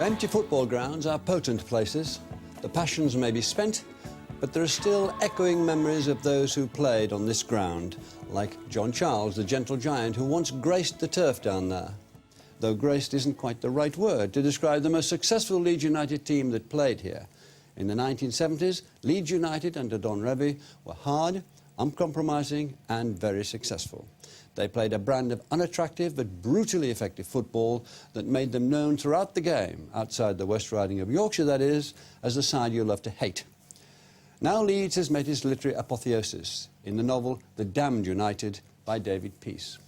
Empty football grounds are potent places. The passions may be spent, but there are still echoing memories of those who played on this ground, like John Charles, the gentle giant who once graced the turf down there. Though graced isn't quite the right word to describe the most successful Leeds United team that played here. In the 1970s, Leeds United under Don Revie were hard, uncompromising and very successful. They played a brand of unattractive but brutally effective football that made them known throughout the game, outside the West Riding of Yorkshire that is, as the side you love to hate. Now Leeds has met its literary apotheosis in the novel The Damned United by David Peace.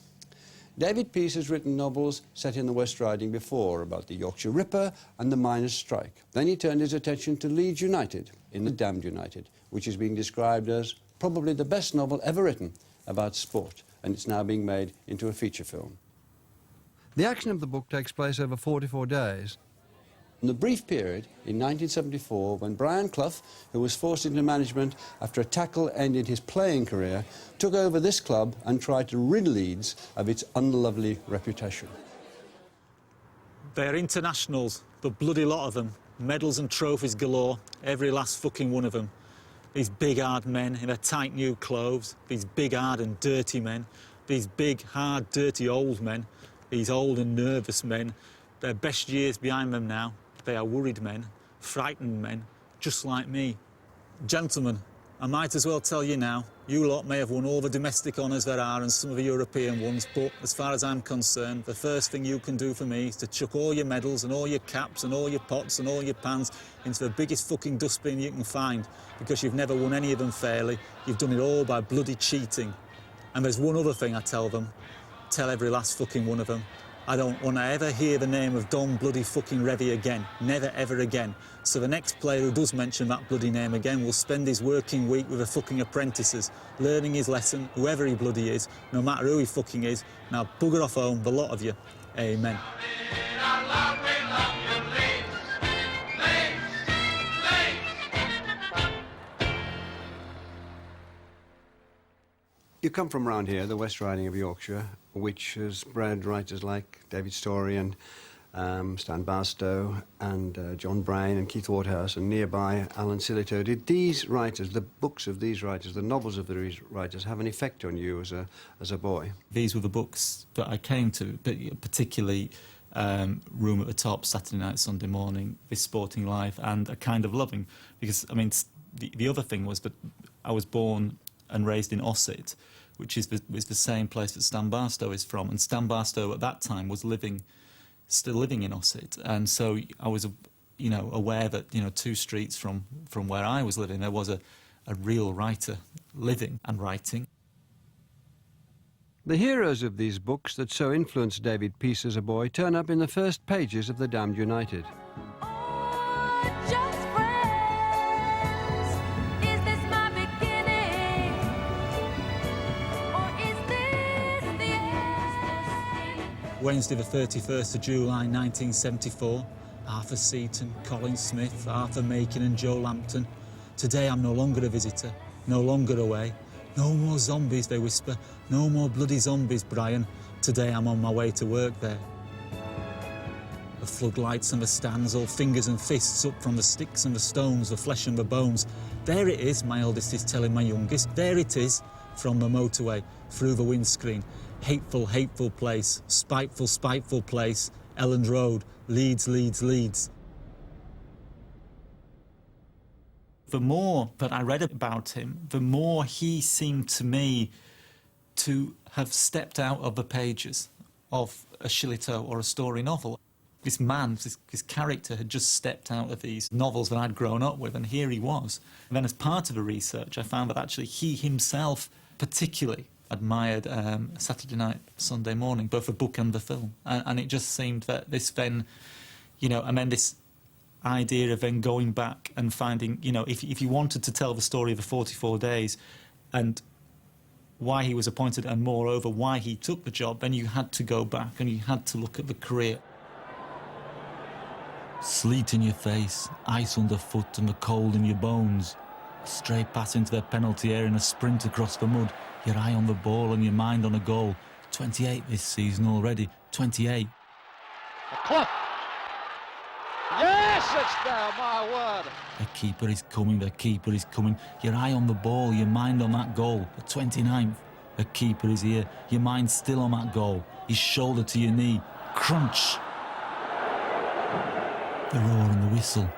David Peace has written novels set in the West Riding before about the Yorkshire Ripper and the miners' strike. Then he turned his attention to Leeds United in The Damned United, which is being described as probably the best novel ever written about sport, and it's now being made into a feature film. The action of the book takes place over 44 days. In the brief period in 1974 when Brian Clough, who was forced into management after a tackle ended his playing career, took over this club and tried to rid Leeds of its unlovely reputation. They're internationals, the bloody lot of them. Medals and trophies galore, every last fucking one of them. These big, hard men in their tight new clothes, these big, hard and dirty men, these big, hard, dirty old men, these old and nervous men. Their best years behind them now. They are worried men, frightened men, just like me. Gentlemen, I might as well tell you now, you lot may have won all the domestic honours there are and some of the European ones, but as far as I'm concerned, the first thing you can do for me is to chuck all your medals and all your caps and all your pots and all your pans into the biggest fucking dustbin you can find, because you've never won any of them fairly. You've done it all by bloody cheating. And there's one other thing I tell them, tell every last fucking one of them. I don't want to ever hear the name of Don bloody fucking Revie again. Never, ever again. So the next player who does mention that bloody name again will spend his working week with the fucking apprentices, learning his lesson, whoever he bloody is, no matter who he fucking is. Now bugger off home, the lot of you. Amen. You come from around here, the West Riding of Yorkshire, which has bred writers like David Storey and Stan Barstow and John Brain and Keith Waterhouse and nearby Alan Sillitoe. Did these writers, the books of these writers, the novels of these writers, have an effect on you as a boy? These were the books that I came to, but particularly Room at the Top, Saturday Night, Sunday Morning, This Sporting Life, and A Kind of Loving. Because, I mean, the other thing was that I was born and raised in Ossett, which is the same place that Stan Barstow is from, and Stan Barstow at that time was still living in Ossett, and so I was, aware that 2 streets from where I was living there was a real writer living and writing. The heroes of these books that so influenced David Peace as a boy turn up in the first pages of The Damned United. Wednesday the 31st of July 1974, Arthur Seaton, Colin Smith, Arthur Macon and Joe Lampton. Today I'm no longer a visitor, no longer away. No more zombies, they whisper. No more bloody zombies, Brian. Today I'm on my way to work there. The floodlights and the stands, all fingers and fists up from the sticks and the stones, the flesh and the bones. There it is, my eldest is telling my youngest. There it is, from the motorway, through the windscreen. Hateful, hateful place. Spiteful, spiteful place. Elland Road. Leeds, Leeds, Leeds. The more that I read about him, the more he seemed to me to have stepped out of the pages of a Shillitoe or a story novel. This man, this character had just stepped out of these novels that I'd grown up with, and here he was. And then as part of the research, I found that actually he himself particularly admired Saturday Night, Sunday Morning, both the book and the film. And it just seemed that this then, and then this idea of then going back and finding, if you wanted to tell the story of the 44 days and why he was appointed and moreover why he took the job, then you had to go back and you had to look at the career. Sleet in your face, ice underfoot and the cold in your bones. A stray pass into their penalty area and a sprint across the mud. Your eye on the ball and your mind on a goal. 28 this season already. 28. Clough. message now, my word. The keeper is coming, the keeper is coming. Your eye on the ball, your mind on that goal. The 29th, the keeper is here. Your mind still on that goal. His shoulder to your knee. Crunch. The roar and the whistle.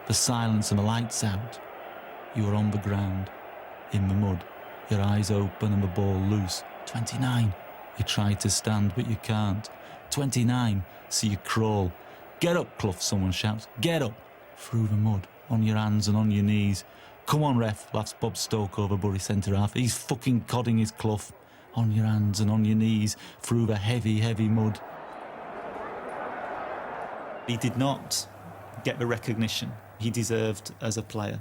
The silence and the lights out. You are on the ground, in the mud. Your eyes open and the ball loose. 29. You try to stand, but you can't. 29. So you crawl. Get up, Clough, someone shouts. Get up. Through the mud, on your hands and on your knees. Come on, ref, laughs Bob Stokover, Bury centre half. He's fucking codding his Clough. On your hands and on your knees, through the heavy, heavy mud. He did not get the recognition he deserved as a player.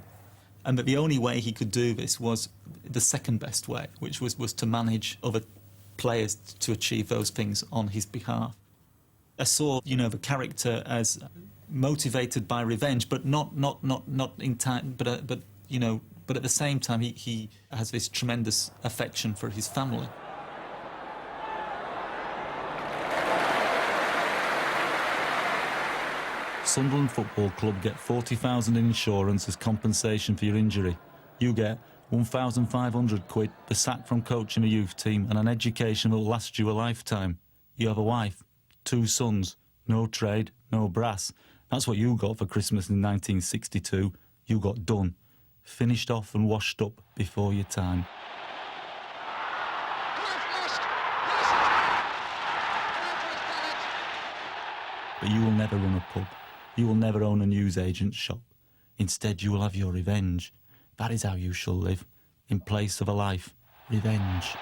And that the only way he could do this was the second best way, which was to manage other players to achieve those things on his behalf. I saw, the character as motivated by revenge, but not in time, but at the same time he has this tremendous affection for his family. Sunderland Football Club get 40,000 in insurance as compensation for your injury. You get 1,500 quid, the sack from coaching a youth team, and an education that will last you a lifetime. You have a wife, 2 sons, no trade, no brass. That's what you got for Christmas in 1962. You got done. Finished off and washed up before your time. But you will never run a pub. You will never own a newsagent's shop. Instead, you will have your revenge. That is how you shall live, in place of a life. Revenge.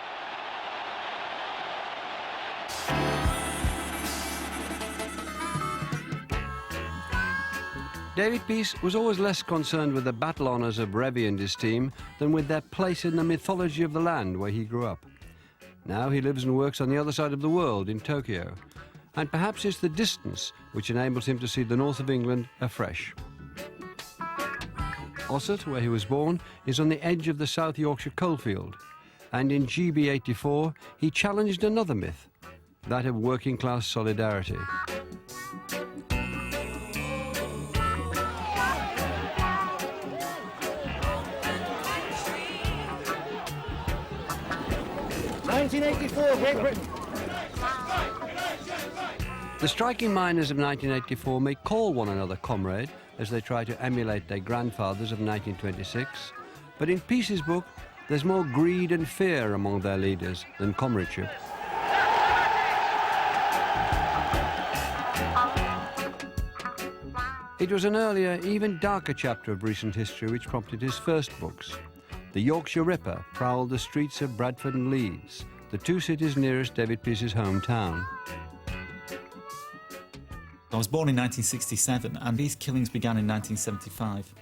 David Peace was always less concerned with the battle honours of Revie and his team than with their place in the mythology of the land where he grew up. Now he lives and works on the other side of the world, in Tokyo. And perhaps it's the distance which enables him to see the north of England afresh. Ossett, where he was born, is on the edge of the South Yorkshire coalfield. And in GB84, he challenged another myth, that of working-class solidarity. '84, Great Britain. The striking miners of 1984 may call one another comrade as they try to emulate their grandfathers of 1926, but in Peace's book, there's more greed and fear among their leaders than comradeship. It was an earlier, even darker chapter of recent history which prompted his first books. The Yorkshire Ripper prowled the streets of Bradford and Leeds, the 2 cities nearest David Peace's hometown. I was born in 1967, and these killings began in 1975.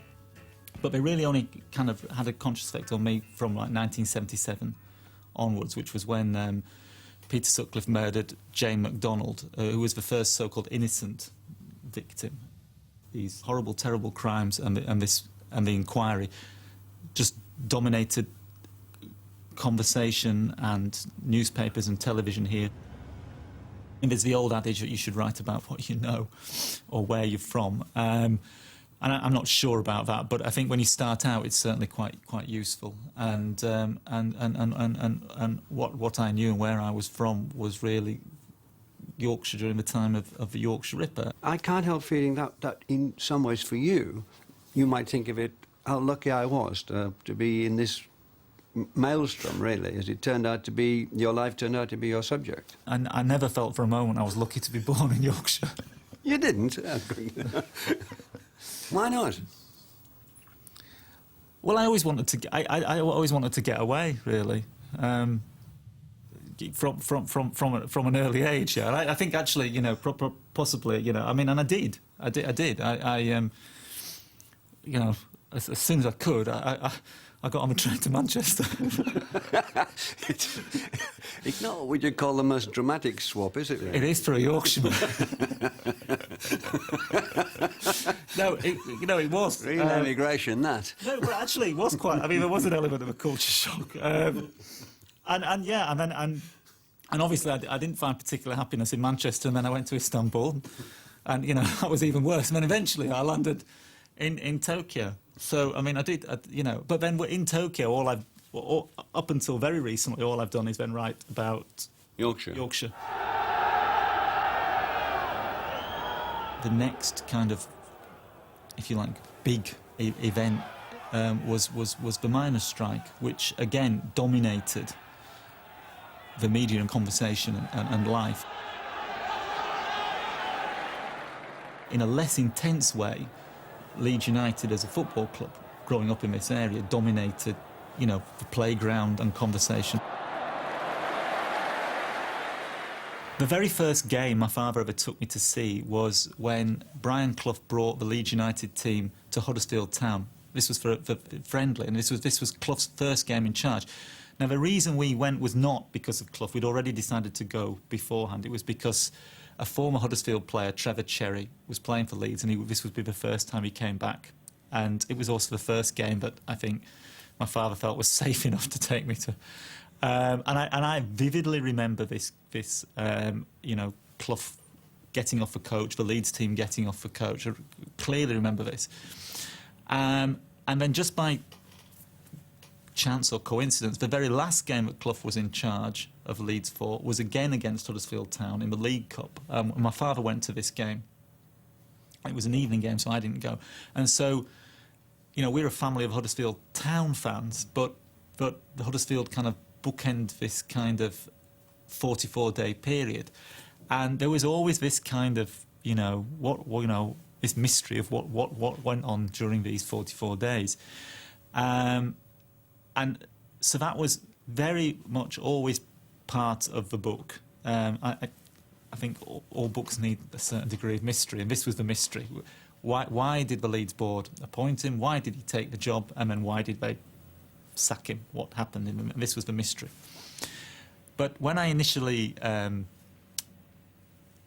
But they really only kind of had a conscious effect on me from like 1977 onwards, which was when Peter Sutcliffe murdered Jane MacDonald, who was the first so-called innocent victim. These horrible, terrible crimes and the inquiry just dominated conversation and newspapers and television here. And there's the old adage that you should write about what you know or where you're from. And I'm not sure about that, but I think when you start out, it's certainly quite useful. And what I knew and where I was from was really Yorkshire during the time of the Yorkshire Ripper. I can't help feeling that in some ways for you, you might think of it, how lucky I was to be in this maelstrom, really, as it turned out to be, your life turned out to be your subject. And I never felt for a moment I was lucky to be born in Yorkshire. You didn't? Why not? Well, I always wanted to. I always wanted to get away, really, from an early age. Yeah, I think actually, possibly, I mean, and I did. As soon as I could, I got on the train to Manchester. It's not what you call the most dramatic swap, is it? Really? It is for a Yorkshireman. No, it was. Real emigration, that. No, but actually, it was quite. I mean, there was an element of a culture shock, and obviously, I didn't find particular happiness in Manchester, and then I went to Istanbul. And, you know, that was even worse. And then eventually I landed in Tokyo. So, I mean, but then in Tokyo, up until very recently, all I've done is then write about Yorkshire. The next kind of, if you like, big event was the miners' strike, which again dominated the media and conversation and life. In a less intense way, Leeds United as a football club, growing up in this area, dominated, you know, the playground and conversation. The very first game my father ever took me to see was when Brian Clough brought the Leeds United team to Huddersfield Town. This was for friendly, and this was Clough's first game in charge. Now, the reason we went was not because of Clough. We'd already decided to go beforehand. It was because a former Huddersfield player, Trevor Cherry, was playing for Leeds, and this would be the first time he came back. And it was also the first game that I think my father felt was safe enough to take me to. And I vividly remember this you know, Clough getting off the coach, the Leeds team getting off the coach. I clearly remember this. And then just by chance or coincidence, the very last game that Clough was in charge of Leeds for was again against Huddersfield Town in the League Cup. My father went to this game. It was an evening game, so I didn't go. And so, you know, we're a family of Huddersfield Town fans, but the Huddersfield kind of bookend this kind of 44-day period, and there was always this kind of, you know, this mystery of what went on during these 44 days, and so that was very much always part of the book. I think all books need a certain degree of mystery, and this was the mystery. Why did the Leeds board appoint him? Why did he take the job? And then why did they sack him? What happened? And this was the mystery. But when I initially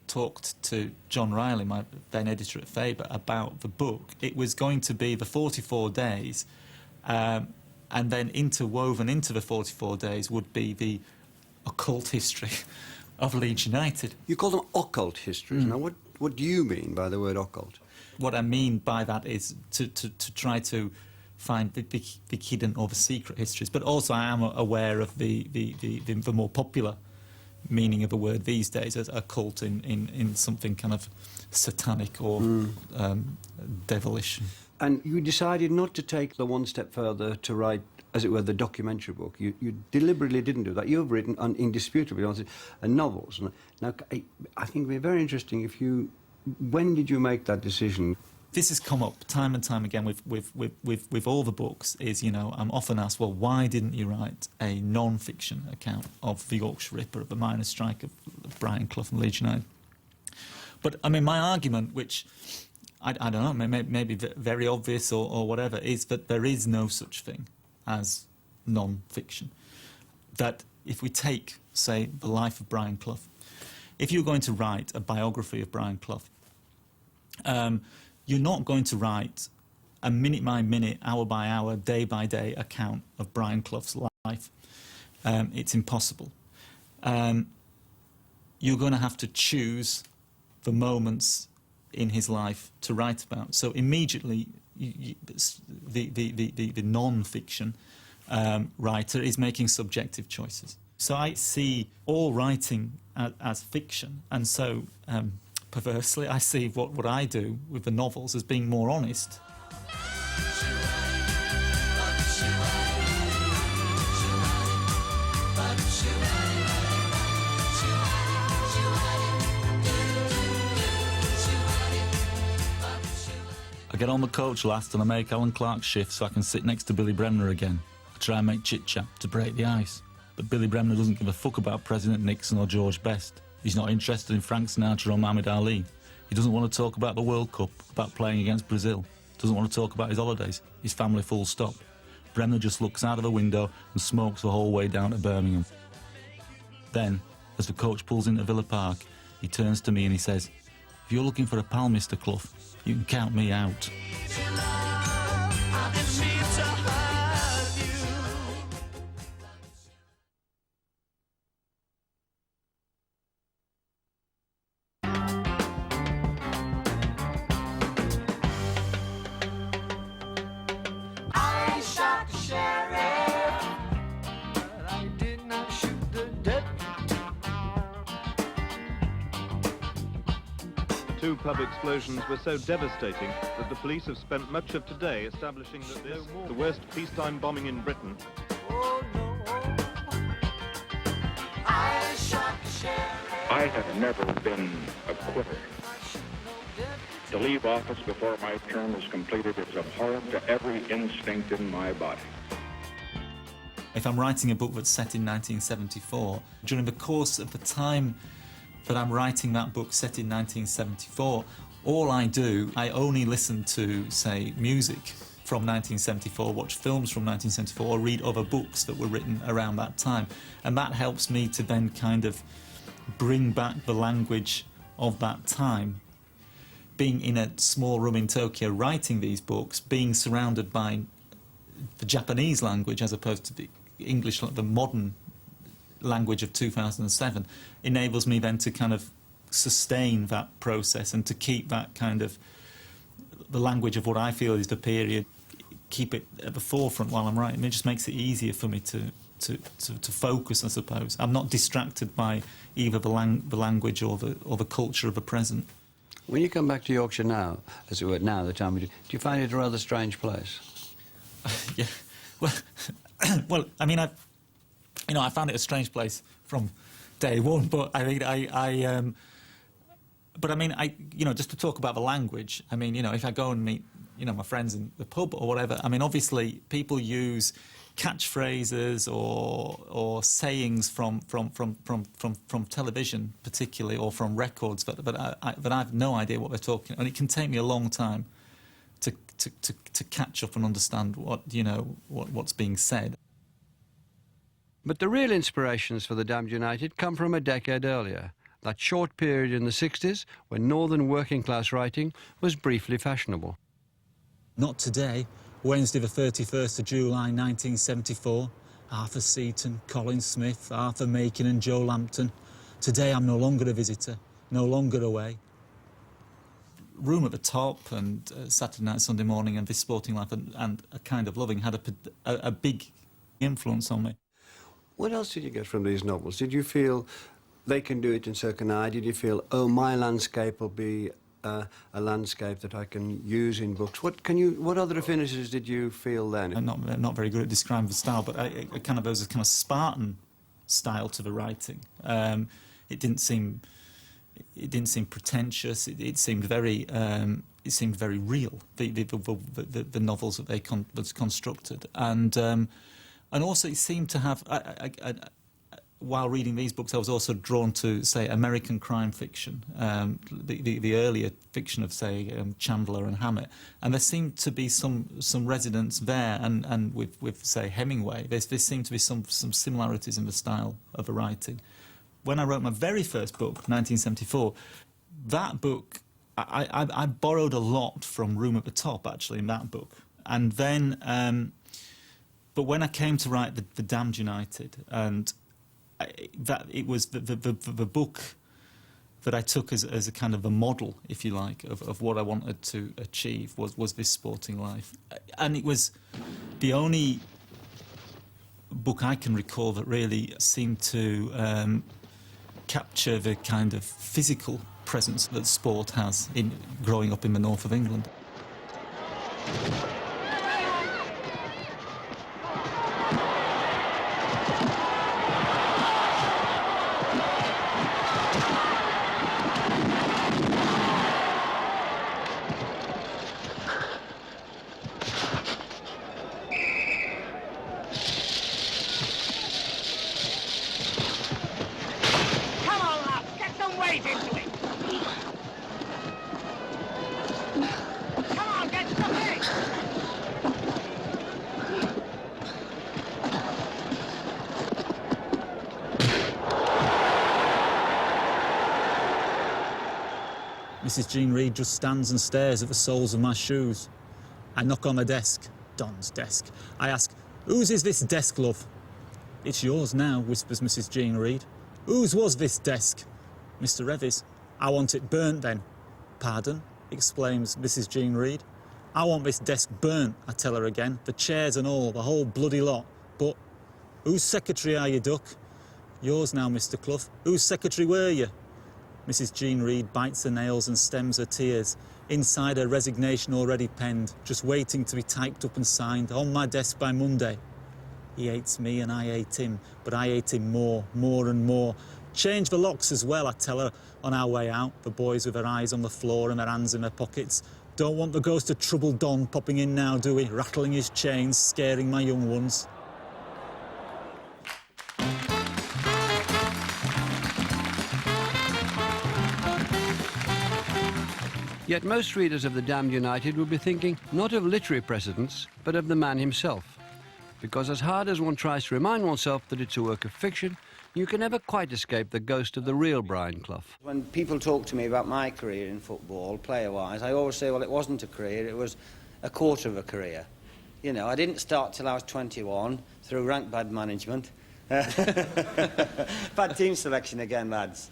talked to John Riley, my then editor at Faber, about the book, it was going to be the 44 days, and then interwoven into the 44 days would be the occult history of Leeds United. You call them occult histories. Now, what do you mean by the word occult? What I mean by that is to try to find the hidden or the secret histories, but also I am aware of the more popular meaning of the word these days as occult in something kind of satanic or devilish. And you decided not to take the one step further to write, as it were, the documentary book. You deliberately didn't do that. You've written, indisputably, novels. Now, I think it would be very interesting if you... When did you make that decision? This has come up time and time again with all the books, is, you know, I'm often asked, well, why didn't you write a non-fiction account of the Yorkshire Ripper, of the miners' strike, of Brian Clough and Leeds United? But, I mean, my argument, which, I don't know, maybe very obvious or whatever, is that there is no such thing as non-fiction. That if we take, say, the life of Brian Clough, if you're going to write a biography of Brian Clough, you're not going to write a minute-by-minute, hour-by-hour, day-by-day account of Brian Clough's life. It's impossible. You're going to have to choose the moments in his life to write about. So immediately, the non-fiction writer is making subjective choices. So I see all writing as fiction, and so perversely I see what I do with the novels as being more honest. I get on the coach last and I make Alan Clark's shift so I can sit next to Billy Bremner again. I try and make chit-chat to break the ice. But Billy Bremner doesn't give a fuck about President Nixon or George Best. He's not interested in Frank Sinatra or Muhammad Ali. He doesn't want to talk about the World Cup, about playing against Brazil. Doesn't want to talk about his holidays, his family, full stop. Bremner just looks out of the window and smokes the whole way down to Birmingham. Then, as the coach pulls into Villa Park, he turns to me and he says, "If you're looking for a pal, Mr. Clough, you can count me out." two pub explosions were so devastating that the police have spent much of today establishing that this, the worst peacetime bombing in Britain, I have never been a quitter. To leave office before my term is completed is abhorrent to every instinct in my body. If I'm writing a book that's set in 1974, during the course of the time that I'm writing that book set in 1974, all I do, I only listen to, say, music from 1974, watch films from 1974, or read other books that were written around that time. And that helps me to then kind of bring back the language of that time. Being in a small room in Tokyo writing these books, being surrounded by the Japanese language as opposed to the English, the modern language of 2007, enables me then to kind of sustain that process and to keep that kind of the language of what I feel is the period, keep it at the forefront while I'm writing. It just makes it easier for me to focus, I suppose. I'm not distracted by either the language or the culture of the present. When you come back to Yorkshire now, as it were now, the time we do you find it a rather strange place? Yeah, well, I mean, I found it a strange place from day one. But I mean, just to talk about the language. I mean, if I go and meet, my friends in the pub or whatever. I mean, obviously, people use catchphrases or sayings from television, particularly, or from records, but I have no idea what they're talking, and it can take me a long time to catch up and understand what's being said. But the real inspirations for the Damned United come from a decade earlier, that short period in the 60s when northern working-class writing was briefly fashionable. Not today. Wednesday the 31st of July 1974. Arthur Seaton, Colin Smith, Arthur Macon and Joe Lampton. Today I'm no longer a visitor, no longer away. Room at the Top and Saturday Night, Sunday Morning and This Sporting Life and A Kind of Loving had a big influence on me. What else did you get from these novels? Did you feel they can do it in so can I? Did you feel, oh, my landscape will be a landscape that I can use in books? What other affinities did you feel then? I'm not very good at describing the style, but there was a kind of Spartan style to the writing. It didn't seem pretentious. It seemed very real. The novels that was constructed, and also it seemed to have. While reading these books, I was also drawn to, say, American crime fiction, the earlier fiction of, say, Chandler and Hammett, and there seemed to be some resonance there, and with say, Hemingway, there seemed to be some similarities in the style of the writing. When I wrote my very first book, 1974, that book, I borrowed a lot from Room at the Top, actually, in that book, and then, but when I came to write the Damned United, and that it was the book that I took as a kind of a model, if you like, of what I wanted to achieve was This Sporting Life. And it was the only book I can recall that really seemed to capture the kind of physical presence that sport has in growing up in the north of England. Mrs. Jean Reed just stands and stares at the soles of my shoes. I knock on the desk, Don's desk. I ask, "Whose is this desk, love?" "It's yours now," whispers Mrs. Jean Reed. "Whose was this desk?" "Mr. Revy's." "I want it burnt then." "Pardon?" exclaims Mrs. Jean Reed. "I want this desk burnt," I tell her again, "the chairs and all, the whole bloody lot. But whose secretary are you, duck?" "Yours now, Mr. Clough." "Whose secretary were you?" Mrs. Jean Reed bites her nails and stems her tears. Inside her resignation already penned, just waiting to be typed up and signed on my desk by Monday. He hates me and I hate him, but I hate him more and more. Change the locks as well, I tell her on our way out, the boys with their eyes on the floor and their hands in their pockets. Don't want the ghost of troubled Don popping in now, do we? Rattling his chains, scaring my young ones. Yet most readers of The Damned United will be thinking not of literary precedents, but of the man himself. Because as hard as one tries to remind oneself that it's a work of fiction, you can never quite escape the ghost of the real Brian Clough. When people talk to me about my career in football, player-wise, I always say, well, it wasn't a career, it was a quarter of a career. You know, I didn't start till I was 21 through rank bad management. Bad team selection again, lads.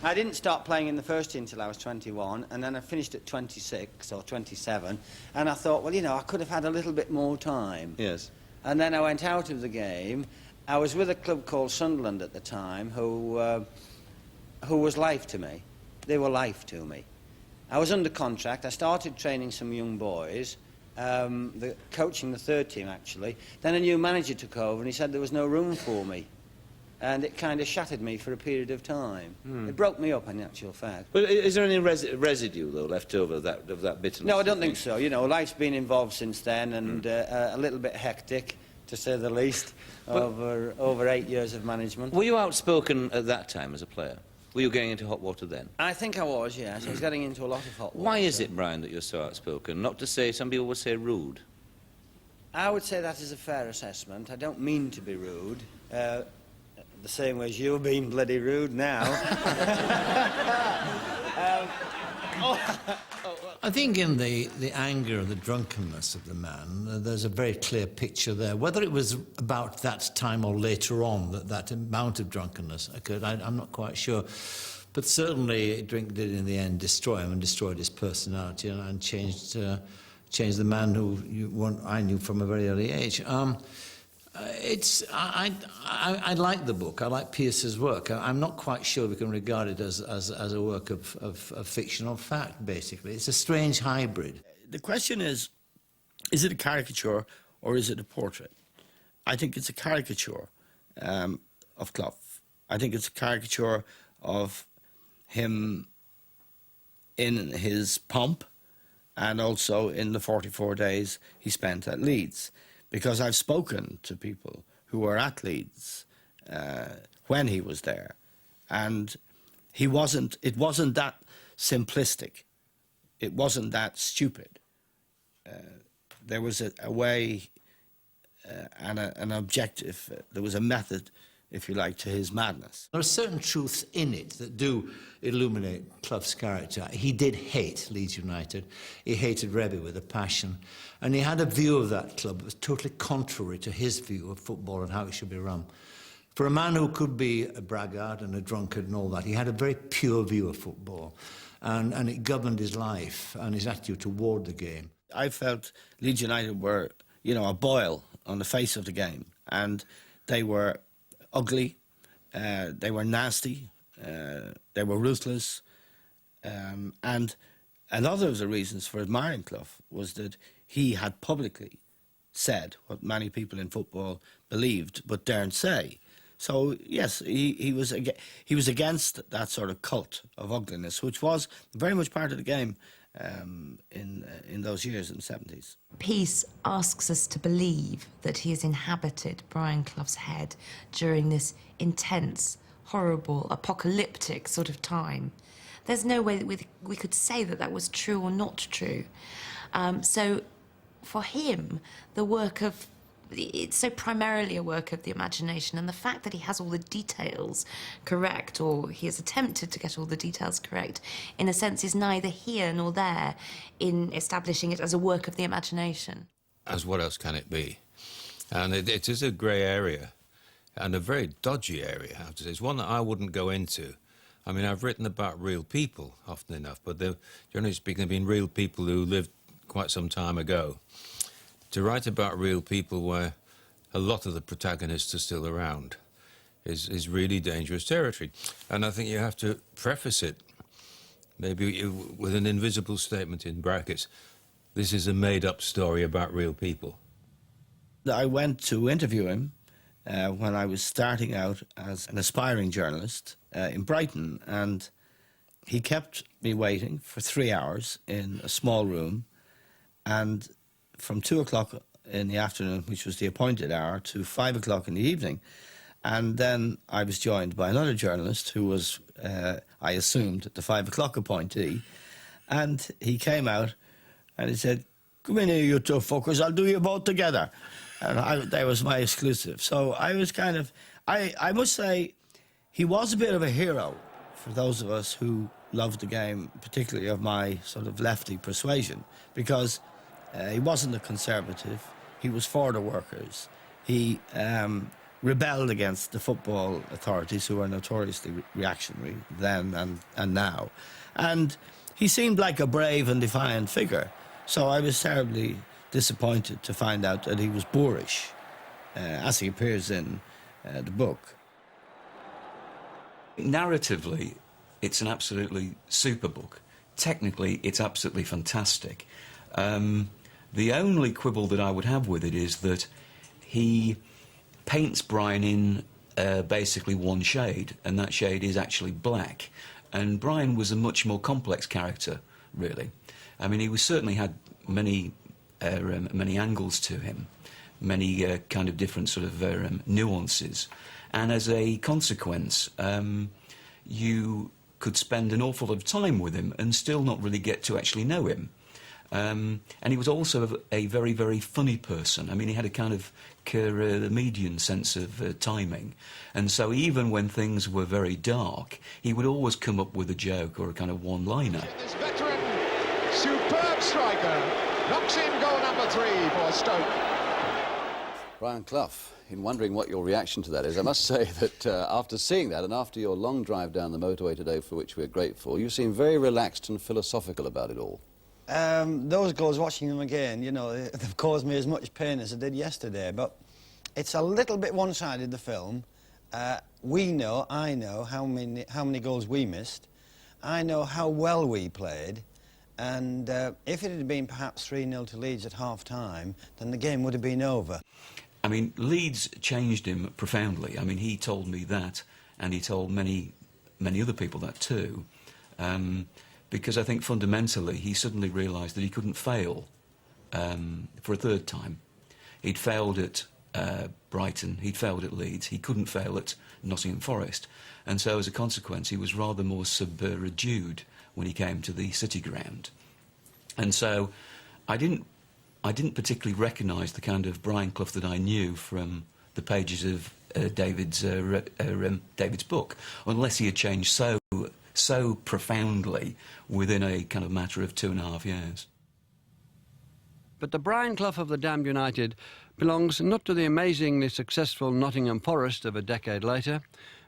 I didn't start playing in the first team till I was 21, and then I finished at 26 or 27, and I thought, well, you know, I could have had a little bit more time. Yes. And then I went out of the game. I was with a club called Sunderland at the time, who was life to me. They were life to me. I was under contract. I started training some young boys, coaching the third team, actually. Then a new manager took over, and he said there was no room for me. And it kind of shattered me for a period of time. It broke me up, in actual fact. But is there any residue, though, left over of that bitterness? No, I don't think so. You know, life's been involved since then, and a little bit hectic, to say the least, over 8 years of management. Were you outspoken at that time as a player? Were you getting into hot water then? I think I was, yes. I was getting into a lot of hot water. Why is it, Brian, that you're so outspoken? Not to say, some people would say rude. I would say that is a fair assessment. I don't mean to be rude. The same way as you're being bloody rude now. I think in the anger and the drunkenness of the man, there's a very clear picture there. Whether it was about that time or later on that amount of drunkenness occurred, I'm not quite sure. But certainly drink did in the end destroy him and destroyed his personality and changed the man who I knew from a very early age. I like the book. I like Pearce's work. I'm not quite sure we can regard it as a work of fiction or fact, basically. It's a strange hybrid. The question is it a caricature or is it a portrait? I think it's a caricature of Clough. I think it's a caricature of him in his pomp and also in the 44 days he spent at Leeds. Because I've spoken to people who were at Leeds when he was there, and it wasn't that simplistic. It wasn't that stupid. There was a way and an objective. There was a method, if you like, to his madness. There are certain truths in it that do illuminate Clough's character. He did hate Leeds United. He hated Rebbe with a passion. And he had a view of that club that was totally contrary to his view of football and how it should be run. For a man who could be a braggart and a drunkard and all that, he had a very pure view of football. And it governed his life and his attitude toward the game. I felt Leeds United were, you know, a boil on the face of the game. And they were ugly, they were nasty, they were ruthless, and another of the reasons for admiring Clough was that he had publicly said what many people in football believed but daren't say. So yes, he was against that sort of cult of ugliness, which was very much part of the game in those years in the 70s. Peace asks us to believe that he has inhabited Brian Clough's head during this intense, horrible, apocalyptic sort of time. There's no way that we could say that that was true or not true. So for him, it's so primarily a work of the imagination, and the fact that he has all the details correct, or he has attempted to get all the details correct, in a sense is neither here nor there in establishing it as a work of the imagination. As what else can it be? And it is a grey area, and a very dodgy area, I have to say. It's one that I wouldn't go into. I mean, I've written about real people, often enough, but generally speaking, they've been real people who lived quite some time ago. To write about real people where a lot of the protagonists are still around is really dangerous territory. And I think you have to preface it maybe with an invisible statement in brackets. This is a made-up story about real people. I went to interview him when I was starting out as an aspiring journalist in Brighton, and he kept me waiting for 3 hours in a small room, and from 2 o'clock in the afternoon, which was the appointed hour, to 5 o'clock in the evening. And then I was joined by another journalist who was, I assumed, the 5 o'clock appointee, and he came out and he said, "Come in here, you two fuckers, I'll do you both together." And that was my exclusive. So I was kind of, I must say, he was a bit of a hero for those of us who loved the game, particularly of my sort of lefty persuasion, because he wasn't a conservative, he was for the workers. He rebelled against the football authorities, who were notoriously reactionary then and now. And he seemed like a brave and defiant figure. So I was terribly disappointed to find out that he was boorish, as he appears in the book. Narratively, it's an absolutely super book. Technically, it's absolutely fantastic. The only quibble that I would have with it is that he paints Brian in basically one shade, and that shade is actually black. And Brian was a much more complex character, really. I mean, he certainly had many angles to him, many kind of different sort of nuances. And as a consequence, you could spend an awful lot of time with him and still not really get to actually know him. And he was also a very, very funny person. I mean, he had a kind of comedian sense of timing. And so even when things were very dark, he would always come up with a joke or a kind of one-liner. This veteran, superb striker, knocks in goal number 3 for Stoke. Brian Clough, in wondering what your reaction to that is, I must say that after seeing that and after your long drive down the motorway today, for which we're grateful, you seem very relaxed and philosophical about it all. Those goals, watching them again, you know, they've caused me as much pain as they did yesterday, but it's a little bit one-sided, the film. I know how many goals we missed. I know how well we played, and if it had been perhaps 3-0 to Leeds at half-time, then the game would have been over. I mean, Leeds changed him profoundly. I mean, he told me that, and he told many other people that too, because I think fundamentally he suddenly realised that he couldn't fail for a third time. He'd failed at Brighton, he'd failed at Leeds, he couldn't fail at Nottingham Forest, and so as a consequence he was rather more subdued when he came to the City ground. And so I didn't particularly recognise the kind of Brian Clough that I knew from the pages of David's book, unless he had changed so profoundly within a kind of matter of 2.5 years. But the Brian Clough of the damned United belongs not to the amazingly successful Nottingham Forest of a decade later,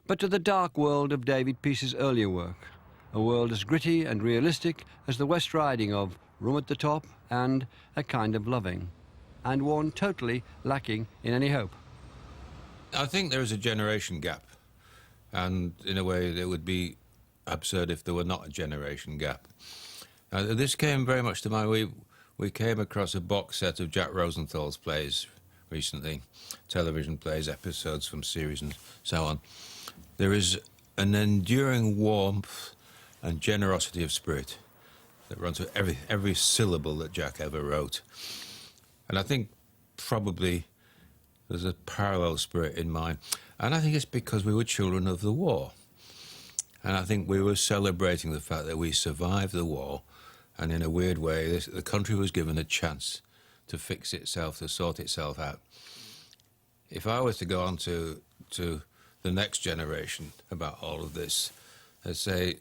but to the dark world of David Peace's earlier work, a world as gritty and realistic as the West Riding of Room at the Top and A Kind of Loving, and one totally lacking in any hope. I think there is a generation gap, and in a way it would be absurd if there were not a generation gap. This came very much to mind. We came across a box set of Jack Rosenthal's plays recently, television plays, episodes from series and so on. There is an enduring warmth and generosity of spirit that runs through every syllable that Jack ever wrote. And I think probably there's a parallel spirit in mine. And I think it's because we were children of the war. And I think we were celebrating the fact that we survived the war, and in a weird way, the country was given a chance to fix itself, to sort itself out. If I was to go on to the next generation about all of this, I'd say,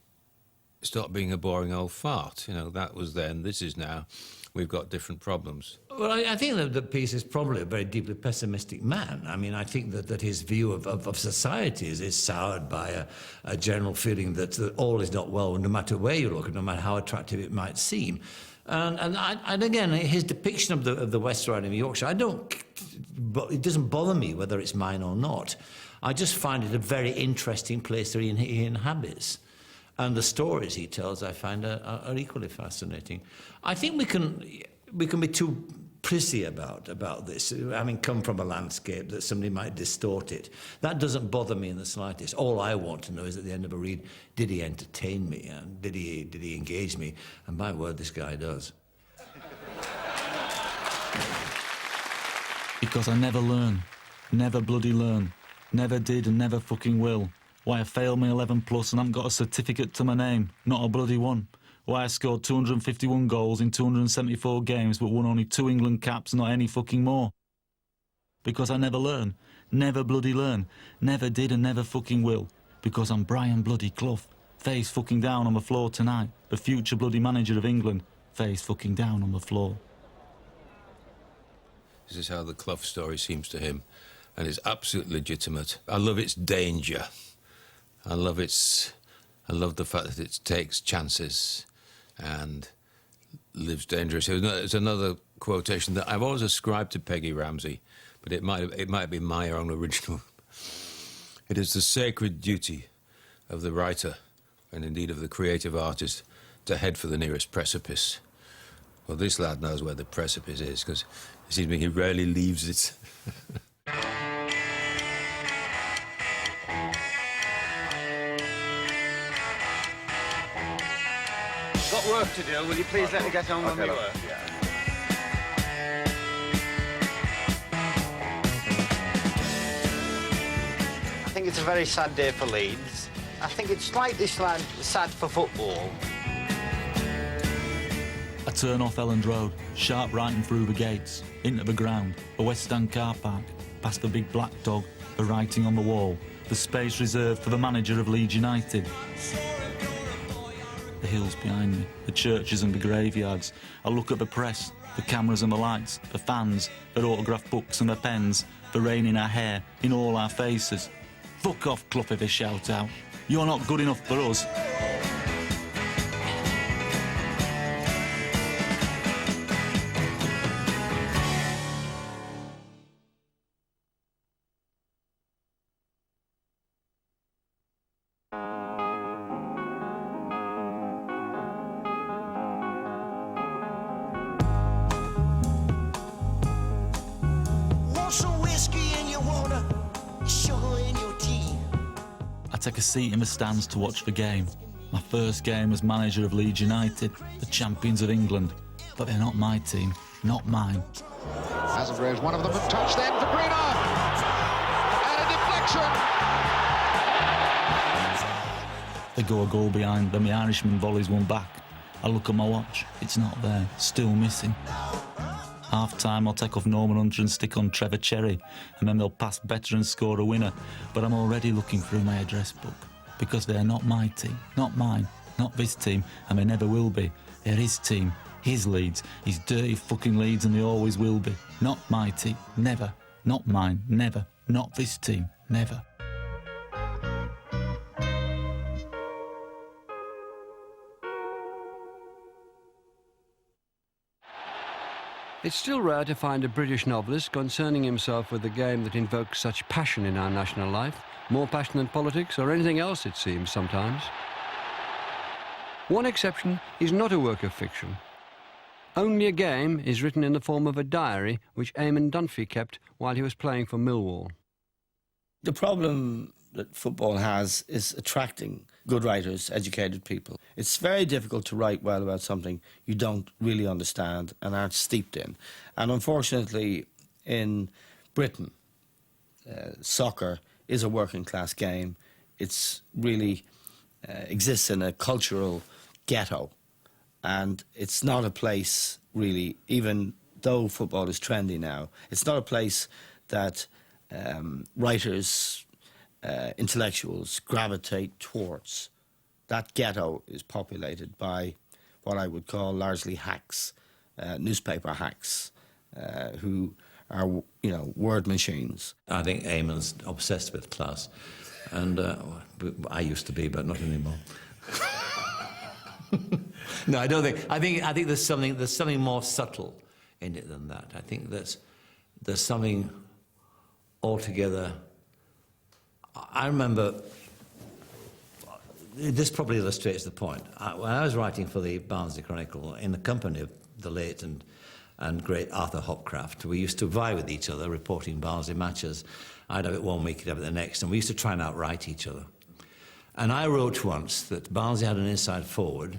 stop being a boring old fart. You know, that was then, this is now. We've got different problems. Well, I think that Peace is probably a very deeply pessimistic man. I mean, I think that his view of society is soured by a general feeling that all is not well, no matter where you look, and no matter how attractive it might seem. And again, his depiction of the West Riding of Yorkshire, it doesn't bother me whether it's mine or not. I just find it a very interesting place that he inhabits. And the stories he tells, I find, are equally fascinating. I think we can be too prissy about this, having come from a landscape that somebody might distort it. That doesn't bother me in the slightest. All I want to know is at the end of a read, did he entertain me? And did he engage me? And my word, this guy does. Because I never learn. Never bloody learn. Never did and never fucking will. Why I failed my 11 plus and haven't got a certificate to my name. Not a bloody one. Why I scored 251 goals in 274 games but won only 2 England caps, not any fucking more. Because I never learn. Never bloody learn. Never did and never fucking will. Because I'm Brian bloody Clough. Face fucking down on the floor tonight. The future bloody manager of England. Face fucking down on the floor. This is how the Clough story seems to him, and it's absolutely legitimate. I love its danger. I love the fact that it takes chances and lives dangerously. There's another quotation that I've always ascribed to Peggy Ramsey, but it might be my own original. It is the sacred duty of the writer, and indeed of the creative artist, to head for the nearest precipice. Well, this lad knows where the precipice is, because it seems to me he rarely leaves it. Got work to do. Will you please let me get on with my work? I think it's a very sad day for Leeds. I think it's slightly sad for football. I turn off Elland Road, sharp right and through the gates, into the ground, the West Stand car park, past the big black dog, the writing on the wall, the space reserved for the manager of Leeds United. The hills behind me, the churches and the graveyards. I look at the press, the cameras and the lights, the fans, their autograph books and their pens, the rain in our hair, in all our faces. Fuck off, Clough, if they shout out. You're not good enough for us. I take a seat in the stands to watch the game. My first game as manager of Leeds United, the champions of England. But they're not my team, not mine. Hasn't raised one of them and touched them for Greener. And a deflection. They go a goal behind, then the Irishman volleys one back. I look at my watch, it's not there, still missing. Half-time, I'll take off Norman Hunter and stick on Trevor Cherry, and then they'll pass better and score a winner. But I'm already looking through my address book, because they're not my team, not mine, not this team, and they never will be. They're his team, his Leeds, his dirty fucking Leeds, and they always will be. Not my team, never. Not mine, never. Not this team, never. It's still rare to find a British novelist concerning himself with a game that invokes such passion in our national life, more passion than politics or anything else, it seems, sometimes. One exception is not a work of fiction. Only a Game is written in the form of a diary which Eamon Dunphy kept while he was playing for Millwall. The problem that football has is attracting good writers, educated people. It's very difficult to write well about something you don't really understand and aren't steeped in. And unfortunately, in Britain, soccer is a working class game. It's really exists in a cultural ghetto. And it's not a place, really, even though football is trendy now, it's not a place that writers, intellectuals gravitate towards. That ghetto is populated by what I would call largely hacks, newspaper hacks, who are, word machines. I think Eamon's obsessed with class, and I used to be, but not anymore. No, I don't think. I think there's something more subtle in it than that. I think there's something altogether I remember, this probably illustrates the point. When I was writing for the Barnsley Chronicle, in the company of the late and great Arthur Hopcroft, we used to vie with each other reporting Barnsley matches. I'd have it one week, he'd have it the next, and we used to try and outright each other. And I wrote once that Barnsley had an inside forward,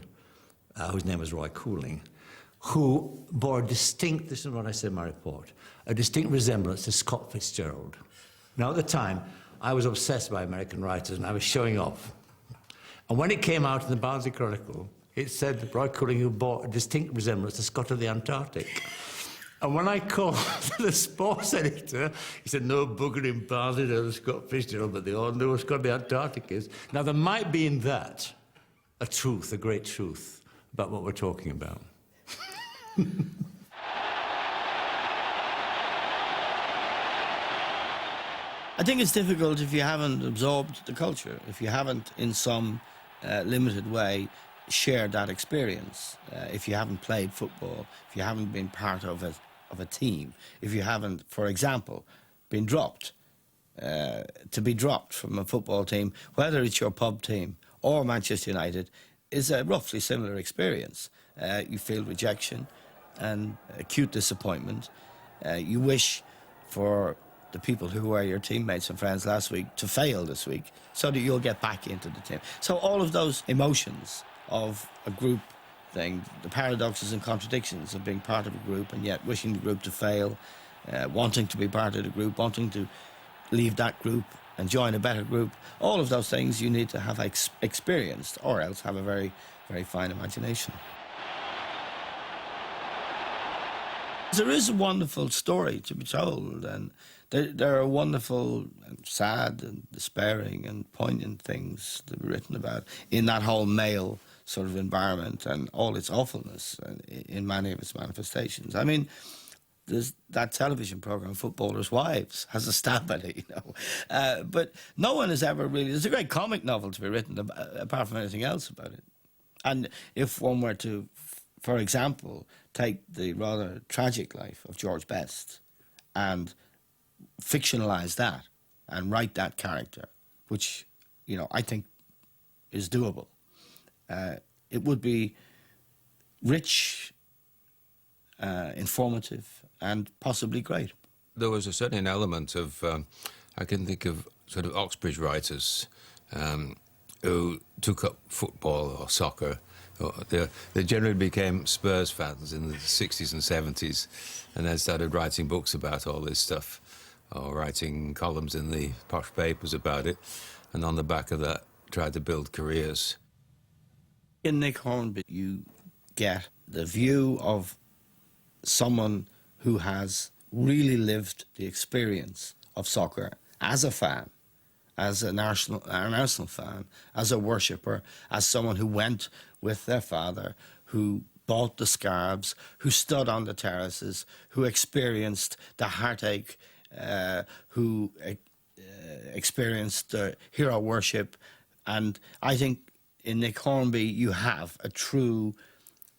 whose name was Roy Cooling, who bore a distinct, this is what I said in my report, a distinct resemblance to Scott Fitzgerald. Now, at the time, I was obsessed by American writers, and I was showing off. And when it came out in the Barnsley Chronicle, it said that Roy Cooling who bore a distinct resemblance to Scott of the Antarctic. And when I called the sports editor, he said, no bugger in Barnsley knows Scott Fitzgerald, but they all know what Scott of the Antarctic is. Now, there might be in that a truth, a great truth, about what we're talking about. I think it's difficult if you haven't absorbed the culture, if you haven't, in some limited way, shared that experience, if you haven't played football, if you haven't been part of a team, if you haven't, for example, been dropped, to be dropped from a football team, whether it's your pub team or Manchester United, is a roughly similar experience. You feel rejection and acute disappointment. You wish for the people who were your teammates and friends last week to fail this week so that you'll get back into the team. So all of those emotions of a group thing, the paradoxes and contradictions of being part of a group and yet wishing the group to fail, wanting to be part of the group, wanting to leave that group and join a better group, all of those things you need to have experienced, or else have a very, very fine imagination. There is a wonderful story to be told, and there are wonderful and sad and despairing and poignant things to be written about in that whole male sort of environment and all its awfulness in many of its manifestations. I mean, there's that television program, Footballers' Wives, has a stab at it, you know. But no one has ever really... There's a great comic novel to be written apart from anything else about it. And if one were to, for example, take the rather tragic life of George Best and fictionalise that and write that character, which, you know, I think is doable, it would be rich, informative, and possibly great. There was a certain element of, I can think of sort of Oxbridge writers who took up football or soccer. They generally became Spurs fans in the 60s and 70s and then started writing books about all this stuff or writing columns in the posh papers about it, and on the back of that tried to build careers. In Nick Hornby, you get the view of someone who has really lived the experience of soccer as a fan, as an Arsenal fan, as a worshipper, as someone who went with their father, who bought the scarves, who stood on the terraces, who experienced the heartache, who experienced the hero worship. And I think in Nick Hornby you have a true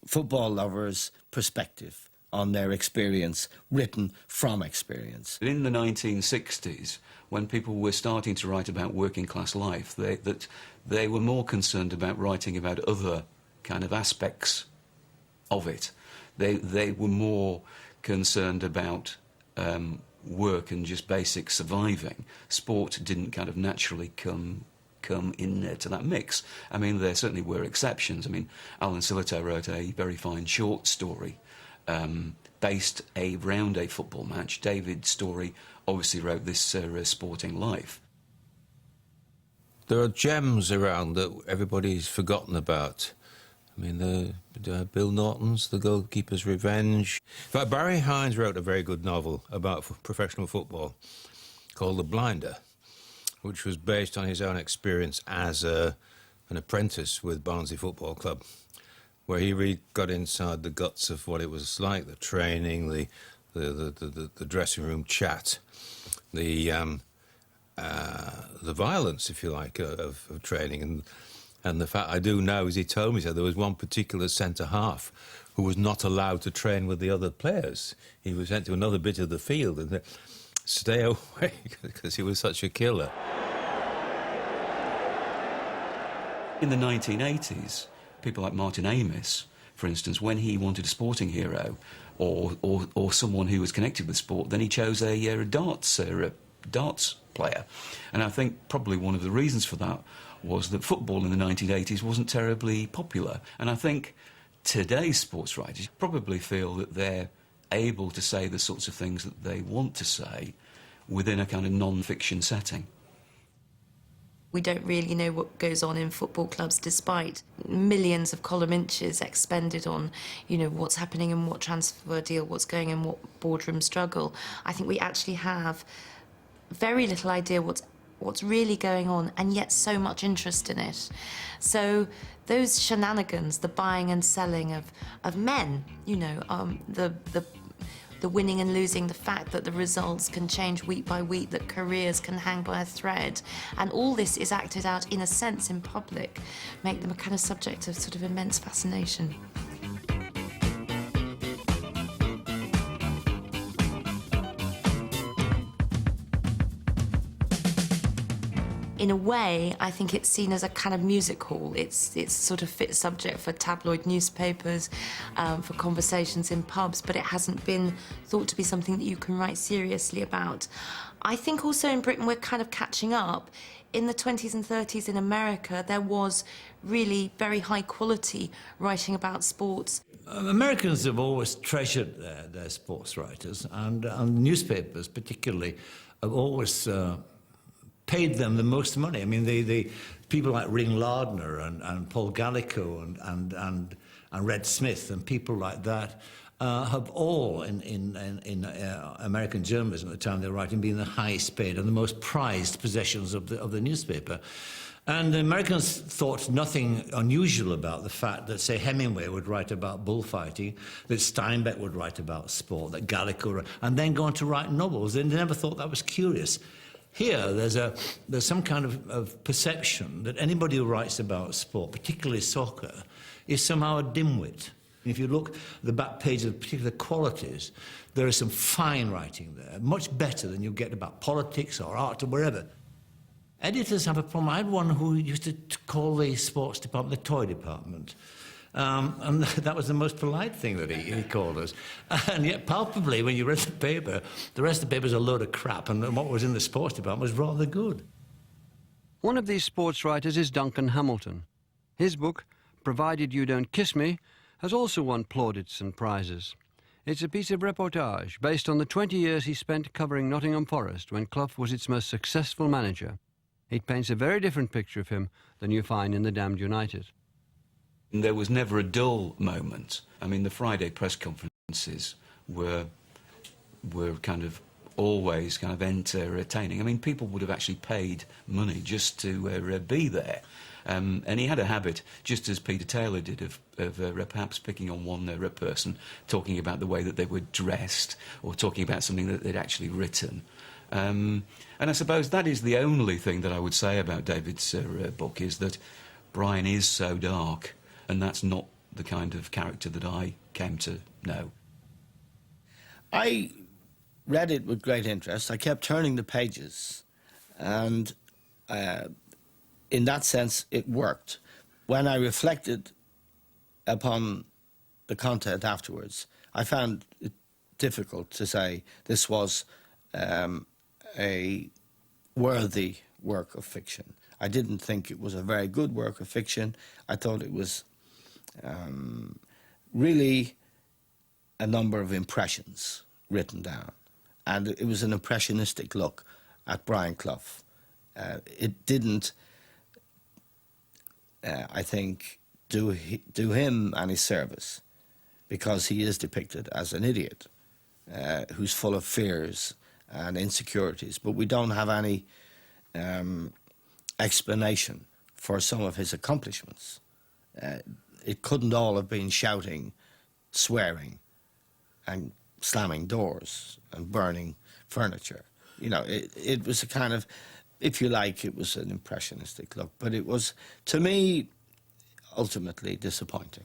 football lover's perspective on their experience, written from experience. In the 1960s, when people were starting to write about working class life, they were more concerned about writing about other kind of aspects of it. They were more concerned about work and just basic surviving. Sport didn't kind of naturally come in there to that mix. I mean, there certainly were exceptions. I mean, Alan Sillitoe wrote a very fine short story based around a football match. David Storey obviously wrote this Sporting Life. There are gems around that everybody's forgotten about. I mean, the Bill Norton's The Goalkeeper's Revenge. In fact, Barry Hines wrote a very good novel about professional football called The Blinder, which was based on his own experience as an apprentice with Barnsley Football Club, where he really got inside the guts of what it was like, the training, the dressing room chat, the violence, if you like, of training. And the fact I do know is he told me so there was one particular centre-half who was not allowed to train with the other players. He was sent to another bit of the field and stay away because he was such a killer. In the 1980s, people like Martin Amis, for instance, when he wanted a sporting hero or someone who was connected with sport, then he chose a darts player. And I think probably one of the reasons for that was that football in the 1980s wasn't terribly popular. And I think today's sports writers probably feel that they're able to say the sorts of things that they want to say within a kind of non-fiction setting. We don't really know what goes on in football clubs, despite millions of column inches expended on, you know, what's happening in what transfer deal, what's going in what boardroom struggle. I think we actually have very little idea what's really going on, and yet so much interest in it. So those shenanigans, the buying and selling of men, you know, the winning and losing, the fact that the results can change week by week, that careers can hang by a thread, and all this is acted out in a sense in public, make them a kind of subject of sort of immense fascination. In a way, I think it's seen as a kind of music hall. It's sort of fit subject for tabloid newspapers, for conversations in pubs, but it hasn't been thought to be something that you can write seriously about. I think also in Britain we're kind of catching up. In the 20s and 30s in America, there was really very high quality writing about sports. Americans have always treasured their sports writers, and newspapers particularly have always paid them the most money. I mean, the people like Ring Lardner and Paul Gallico and Red Smith and people like that have all, in American journalism at the time they were writing, been the highest paid and the most prized possessions of the newspaper. And the Americans thought nothing unusual about the fact that, say, Hemingway would write about bullfighting, that Steinbeck would write about sport, that Gallico, and then go on to write novels. They never thought that was curious. Here, there's some kind of perception that anybody who writes about sport, particularly soccer, is somehow a dimwit. If you look at the back page of particular qualities, there is some fine writing there, much better than you get about politics or art or wherever. Editors have a problem. I had one who used to call the sports department the toy department. And that was the most polite thing that he called us. And yet, palpably, when you read the paper, the rest of the paper's a load of crap, and what was in the sports department was rather good. One of these sports writers is Duncan Hamilton. His book, Provided You Don't Kiss Me, has also won plaudits and prizes. It's a piece of reportage based on the 20 years he spent covering Nottingham Forest when Clough was its most successful manager. It paints a very different picture of him than you find in The Damned United. There was never a dull moment. I mean, the Friday press conferences were kind of always kind of entertaining. I mean, people would have actually paid money just to be there. And he had a habit, just as Peter Taylor did, of perhaps picking on one person, talking about the way that they were dressed, or talking about something that they'd actually written. And I suppose that is the only thing that I would say about David's book, is that Brian is so dark. And that's not the kind of character that I came to know. I read it with great interest. I kept turning the pages, and in that sense, it worked. When I reflected upon the content afterwards, I found it difficult to say this was a worthy work of fiction. I didn't think it was a very good work of fiction. I thought it was really a number of impressions written down. And it was an impressionistic look at Brian Clough. It didn't, I think, do him any service, because he is depicted as an idiot who's full of fears and insecurities. But we don't have any explanation for some of his accomplishments. It couldn't all have been shouting, swearing, and slamming doors and burning furniture. You know, it was a kind of, if you like, it was an impressionistic look. But it was, to me, ultimately disappointing.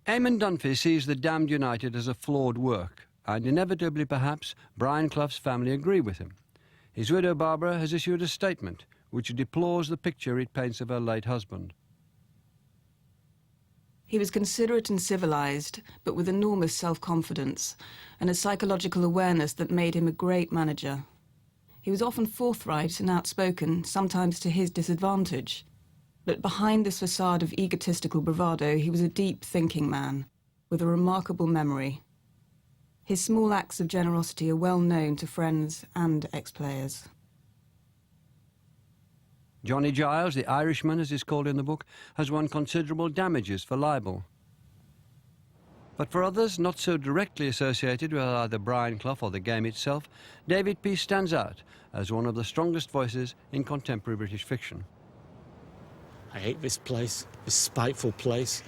Eamon Dunphy sees The Damned United as a flawed work, and inevitably, perhaps, Brian Clough's family agree with him. His widow, Barbara, has issued a statement which deplores the picture it paints of her late husband. He was considerate and civilised, but with enormous self-confidence and a psychological awareness that made him a great manager. He was often forthright and outspoken, sometimes to his disadvantage. But behind this facade of egotistical bravado, he was a deep thinking man, with a remarkable memory. His small acts of generosity are well known to friends and ex-players. Johnny Giles, the Irishman as he's called in the book, has won considerable damages for libel. But for others not so directly associated with either Brian Clough or the game itself, David Peace stands out as one of the strongest voices in contemporary British fiction. I hate this place, this spiteful place.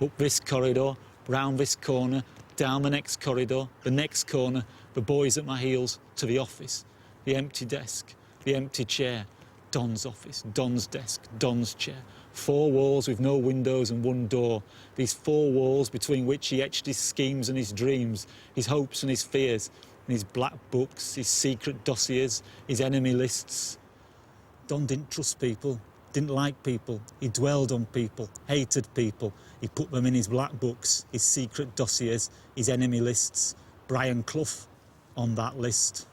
Up this corridor, round this corner, down the next corridor, the next corner, the boys at my heels, to the office. The empty desk, the empty chair, Don's office, Don's desk, Don's chair. 4 walls with no windows and 1 door. These 4 walls between which he etched his schemes and his dreams, his hopes and his fears, and his black books, his secret dossiers, his enemy lists. Don didn't trust people, didn't like people. He dwelled on people, hated people. He put them in his black books, his secret dossiers, his enemy lists. Brian Clough on that list.